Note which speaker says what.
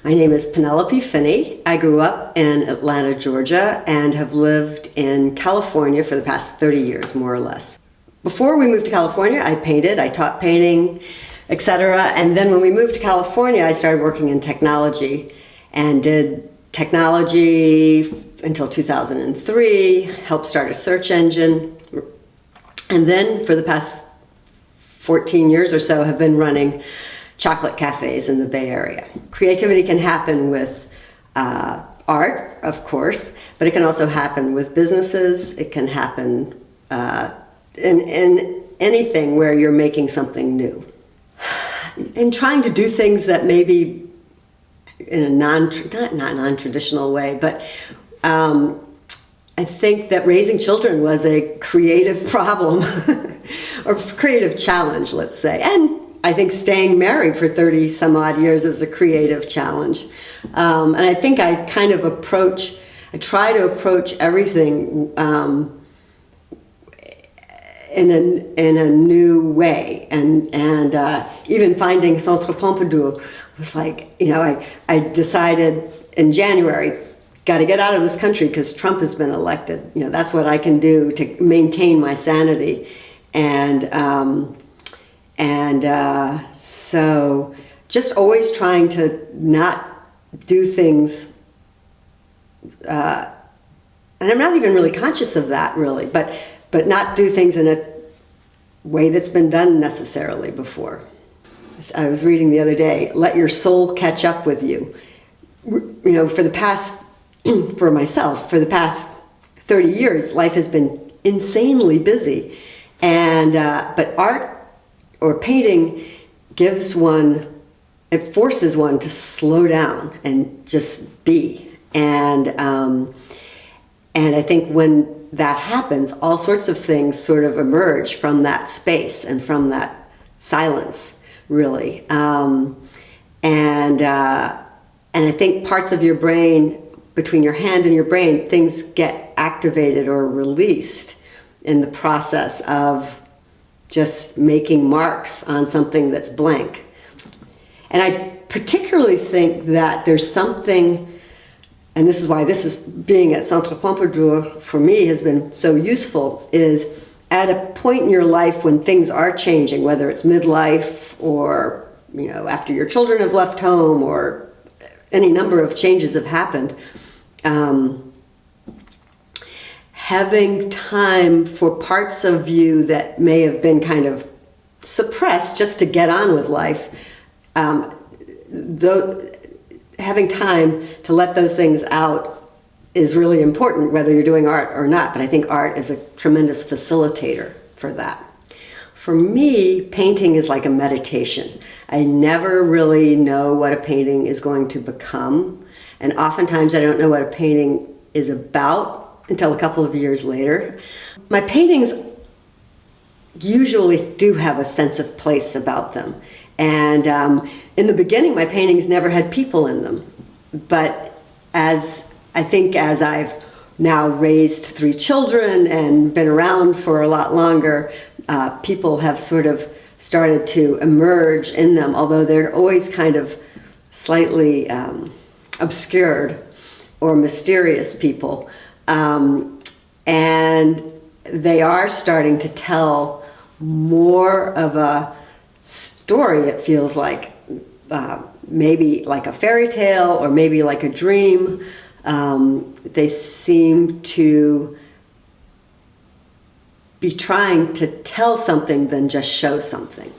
Speaker 1: My name is Penelope Finnie. I grew up in Atlanta, Georgia, and have lived in California for the past 30 years, more or less. Before we moved to California, I painted, I taught painting, etc. And then when we moved to California, I started working in technology and did technology until 2003, helped start a search engine. And then for the past 14 years or so have been running chocolate cafes in the Bay Area. Creativity can happen with art, of course, but it can also happen with businesses. It can happen in anything where you're making something new. And trying to do things that maybe in a not non-traditional way, but I think that raising children was a creative problem or creative challenge, let's say. And I think staying married for 30 some odd years is a creative challenge. And I think I kind of try to approach everything in a new way. And even finding Centre Pompidou was like, I decided in January, got to get out of this country because Trump has been elected. That's what I can do to maintain my sanity. So just always trying to not do things, and I'm not even really conscious of that really, but not do things in a way that's been done necessarily before. I was reading the other day, let your soul catch up with you. For myself, for the past 30 years, life has been insanely busy. But art or painting it forces one to slow down and just be. And I think when that happens, all sorts of things sort of emerge from that space and from that silence, really. And I think parts of your brain, between your hand and your brain, things get activated or released in the process of just making marks on something that's blank. And I particularly think that there's something, and this is why being at Centre Pompidou for me has been so useful, is at a point in your life when things are changing, whether it's midlife or after your children have left home or any number of changes have happened, having time for parts of you that may have been kind of suppressed just to get on with life, having time to let those things out is really important, whether you're doing art or not. But I think art is a tremendous facilitator for that. For me, painting is like a meditation. I never really know what a painting is going to become. And oftentimes I don't know what a painting is about until a couple of years later. My paintings usually do have a sense of place about them. And in the beginning, my paintings never had people in them. But as I've now raised 3 children and been around for a lot longer, people have sort of started to emerge in them, although they're always kind of slightly obscured or mysterious people. And they are starting to tell more of a story, it feels like, maybe like a fairy tale or maybe like a dream. They seem to be trying to tell something than just show something.